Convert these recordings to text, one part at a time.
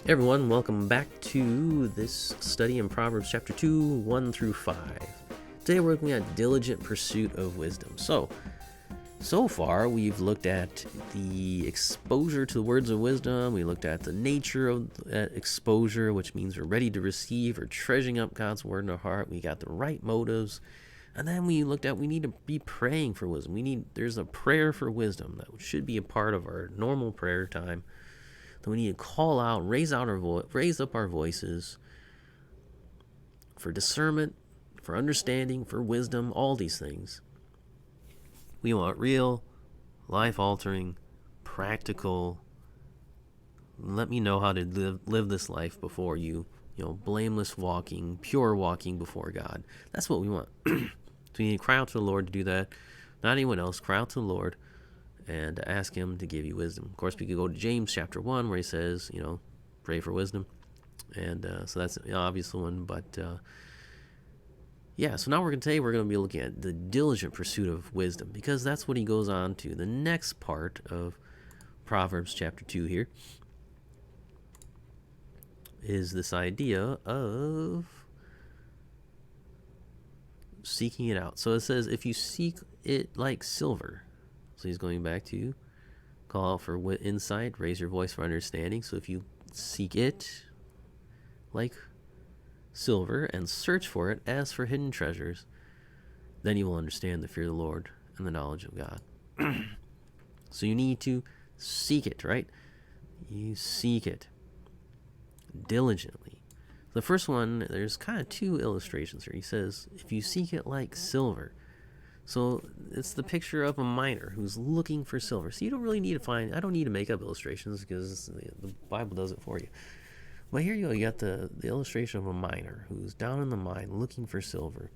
Hey everyone, welcome back to this study in Proverbs chapter 2, 1 through 5. Today we're looking at diligent pursuit of wisdom. So far we've looked at the exposure to the words of wisdom. We looked at the nature of that exposure, which means we're ready to receive or treasuring up God's word in our heart. We got the right motives. And then we looked at we need to be praying for wisdom. There's a prayer for wisdom that should be a part of our normal prayer time. We need to call out, raise up our voices for discernment, for understanding, for wisdom, all these things. We want real, life-altering, practical. Let me know how to live this life before you. Blameless walking, pure walking before God. That's what we want. So we need to cry out to the Lord to do that. Not anyone else. Cry out to the Lord and ask him to give you wisdom. Of course, we could go to James chapter 1 where he says, pray for wisdom. And so that's an obvious one. But so now we're going to be looking at the diligent pursuit of wisdom, because that's what he goes on to. The next part of Proverbs chapter 2 here is this idea of seeking it out. So it says, if you seek it like silver. So he's going back to call out for insight, raise your voice for understanding. So if you seek it like silver and search for it as for hidden treasures, then you will understand the fear of the Lord and the knowledge of God. So you need to seek it, right? You seek it diligently. The first one, there's kind of two illustrations here. He says, if you seek it like silver. So it's the picture of a miner who's looking for silver. So you don't really need to I don't need to make up illustrations because the Bible does it for you. But here you go, you got the illustration of a miner who's down in the mine looking for silver.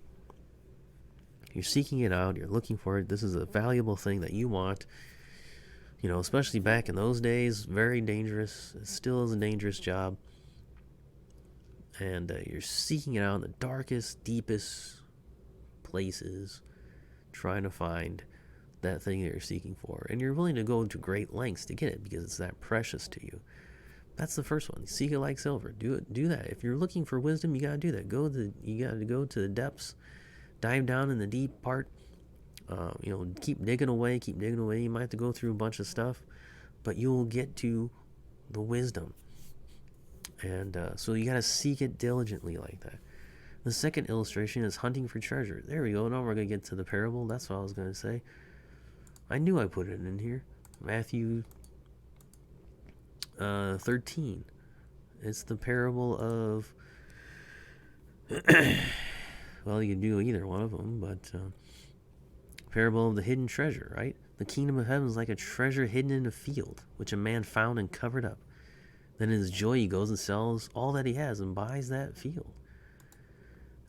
You're seeking it out, you're looking for it. This is a valuable thing that you want. Especially back in those days, very dangerous. It still is a dangerous job. And you're seeking it out in the darkest, deepest places, trying to find that thing that you're seeking for, and you're willing to go to great lengths to get it because it's that precious to you. That's the first one. Seek it like silver. Do that. If you're looking for wisdom, you gotta do that. You gotta go to the depths, dive down in the deep part. Keep digging away. You might have to go through a bunch of stuff, but you will get to the wisdom. And so you gotta seek it diligently like that. The second illustration is hunting for treasure. There we go. Now we're going to get to the parable. That's what I was going to say. I knew I put it in here. Matthew 13. It's the parable of... well, you can do either one of them, but... parable of the hidden treasure, right? The kingdom of heaven is like a treasure hidden in a field, which a man found and covered up. Then in his joy he goes and sells all that he has and buys that field.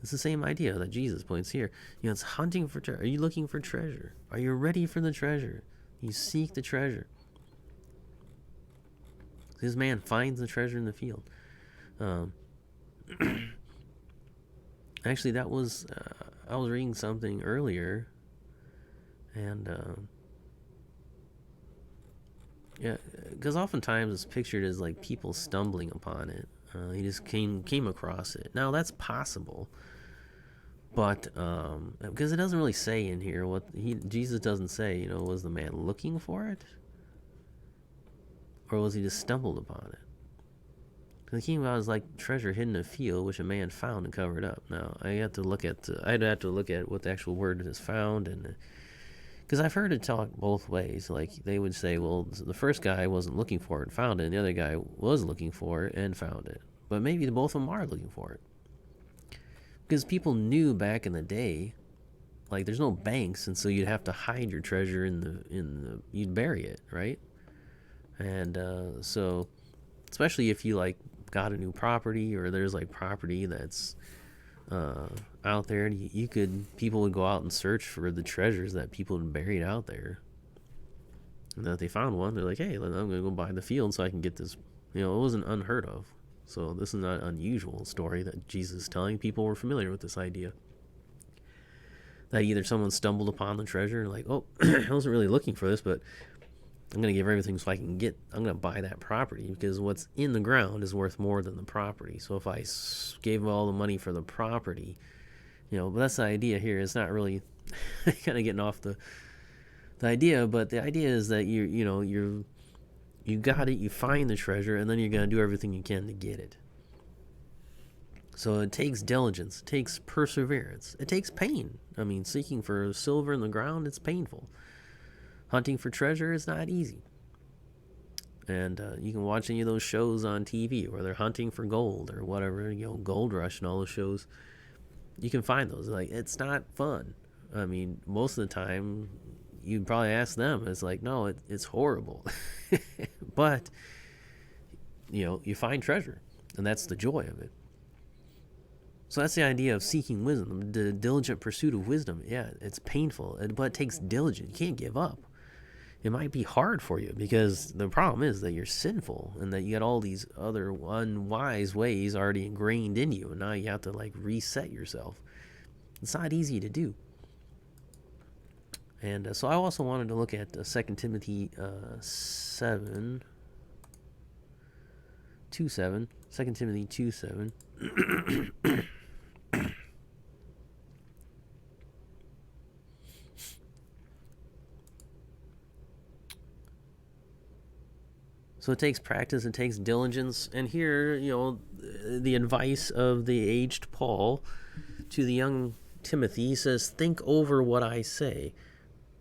It's the same idea that Jesus points here. It's hunting for treasure. Are you looking for treasure? Are you ready for the treasure? You seek the treasure. This man finds the treasure in the field. Actually, that was... I was reading something earlier, and... because oftentimes it's pictured as like people stumbling upon it. He just came across it. Now, that's possible. But because it doesn't really say in here Jesus doesn't say, was the man looking for it? Or was he just stumbled upon it? Because the kingdom of God is like treasure hidden in a field, which a man found and covered up. Now, I'd have to look at what the actual word is found, and because I've heard it talk both ways. Like, they would say, well, the first guy wasn't looking for it and found it, and the other guy was looking for it and found it. But maybe both of them are looking for it. Because people knew back in the day, like, there's no banks, and so you'd have to hide your treasure you'd bury it, right? And so, especially if you, like, got a new property, or there's, like, property that's out there, and people would go out and search for the treasures that people had buried out there. And if they found one, they're like, hey, I'm going to go buy the field so I can get this. It wasn't unheard of. So this is not an unusual story that Jesus is telling. People were familiar with this idea. That either someone stumbled upon the treasure and like, oh, I wasn't really looking for this, but I'm going to give everything so I'm going to buy that property, because what's in the ground is worth more than the property. So if I gave all the money for the property, but that's the idea here. It's not really kind of getting off the idea, but the idea is that you got it, you find the treasure, and then you're going to do everything you can to get it. So it takes diligence, it takes perseverance, it takes pain. I mean, seeking for silver in the ground, it's painful. Hunting for treasure is not easy. And you can watch any of those shows on TV where they're hunting for gold or whatever, Gold Rush and all those shows. You can find those. Like, it's not fun. I mean, most of the time, you'd probably ask them. It's like, no, it's horrible. But, you find treasure, and that's the joy of it. So that's the idea of seeking wisdom, the diligent pursuit of wisdom. Yeah, it's painful, but it takes diligence. You can't give up. It might be hard for you because the problem is that you're sinful and that you got all these other unwise ways already ingrained in you, and now you have to reset yourself. It's not easy to do. And so I also wanted to look at 2 Timothy 2:7. 2 Timothy 2:7. So it takes practice, it takes diligence. And here, the advice of the aged Paul to the young Timothy, he says, think over what I say,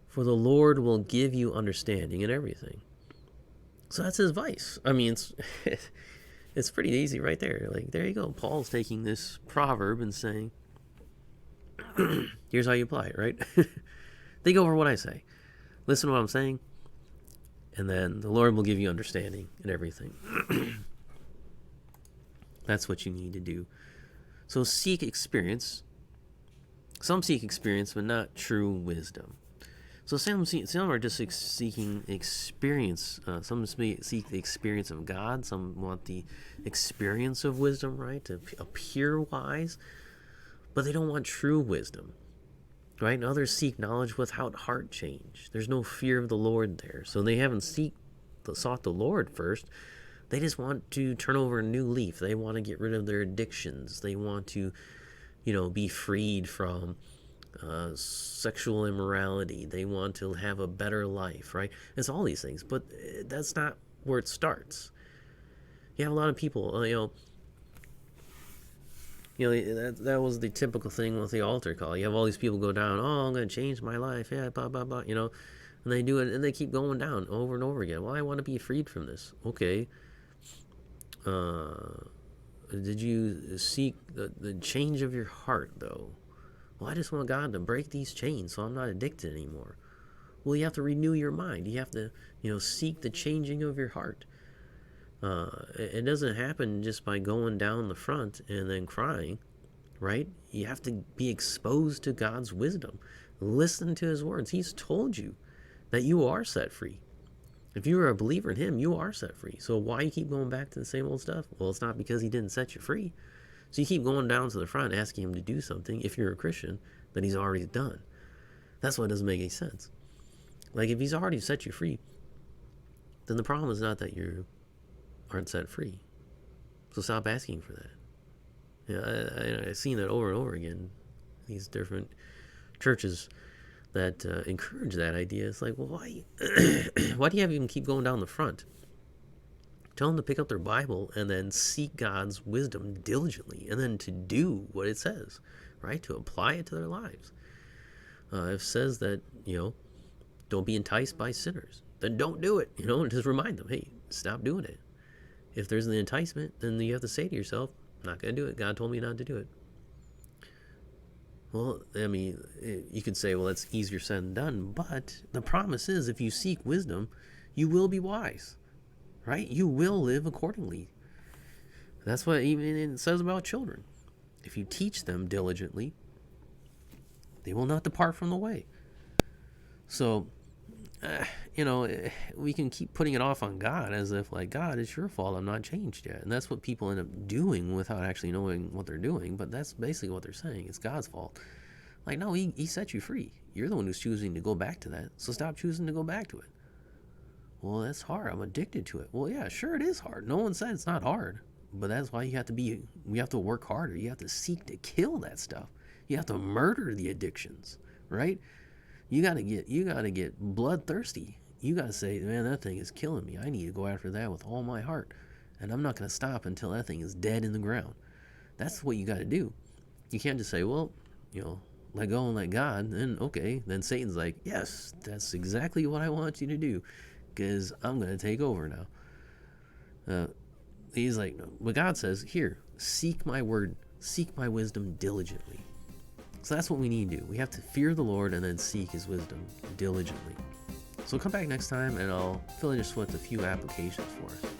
for the Lord will give you understanding in everything. So that's his advice. I mean, it's pretty easy right there. There you go. Paul's taking this proverb and saying, here's how you apply it, right? Think over what I say. Listen to what I'm saying. And then the Lord will give you understanding in everything. That's what you need to do. So seek experience. Some seek experience, but not true wisdom. So some are just seeking experience. Some seek the experience of God. Some want the experience of wisdom, right? To appear wise. But they don't want true wisdom. Right? And others seek knowledge without heart change. There's no fear of the Lord there. So they haven't sought the Lord first. They just want to turn over a new leaf. They want to get rid of their addictions. They want to, be freed from sexual immorality. They want to have a better life, right? It's all these things. But that's not where it starts. You have a lot of people, that was the typical thing with the altar call. You have all these people go down, I'm going to change my life, yeah, blah, blah, blah, and they do it, and they keep going down over and over again. Well, I want to be freed from this. Okay. Did you seek the change of your heart, though? Well, I just want God to break these chains so I'm not addicted anymore. Well, you have to renew your mind. You have to, seek the changing of your heart. It doesn't happen just by going down the front and then crying, right? You have to be exposed to God's wisdom. Listen to his words. He's told you that you are set free. If you are a believer in him, you are set free. So why you keep going back to the same old stuff? Well, it's not because he didn't set you free. So you keep going down to the front asking him to do something, if you're a Christian, that he's already done. That's why it doesn't make any sense. If he's already set you free, then the problem is not that you aren't set free. So stop asking for that. I've seen that over and over again. These different churches that encourage that idea. It's like, well, why do you have them keep going down the front? Tell them to pick up their Bible and then seek God's wisdom diligently, and then to do what it says, right? To apply it to their lives. It says that, don't be enticed by sinners. Then don't do it, and just remind them, hey, stop doing it. If there's an enticement, then you have to say to yourself, I'm not going to do it. God told me not to do it. Well, I mean, you could say, well, that's easier said than done. But the promise is, if you seek wisdom, you will be wise, right? You will live accordingly. That's what even it says about children. If you teach them diligently, they will not depart from the way. So, we can keep putting it off on God as if, God, it's your fault, I'm not changed yet. And that's what people end up doing without actually knowing what they're doing. But that's basically what they're saying. It's God's fault. No, he set you free. You're the one who's choosing to go back to that. So stop choosing to go back to it. Well, that's hard. I'm addicted to it. Well, yeah, sure, it is hard. No one said it's not hard. But that's why we have to work harder. You have to seek to kill that stuff. You have to murder the addictions, right? You gotta get bloodthirsty. You gotta say, man, that thing is killing me. I need to go after that with all my heart. And I'm not gonna stop until that thing is dead in the ground. That's what you gotta do. You can't just say, well, let go and let God. Then okay, then Satan's like, yes, that's exactly what I want you to do, because I'm gonna take over now. He's like, no. But God says, here, seek my word, seek my wisdom diligently. So that's what we need to do. We have to fear the Lord and then seek his wisdom diligently. So come back next time and I'll finish with a few applications for us.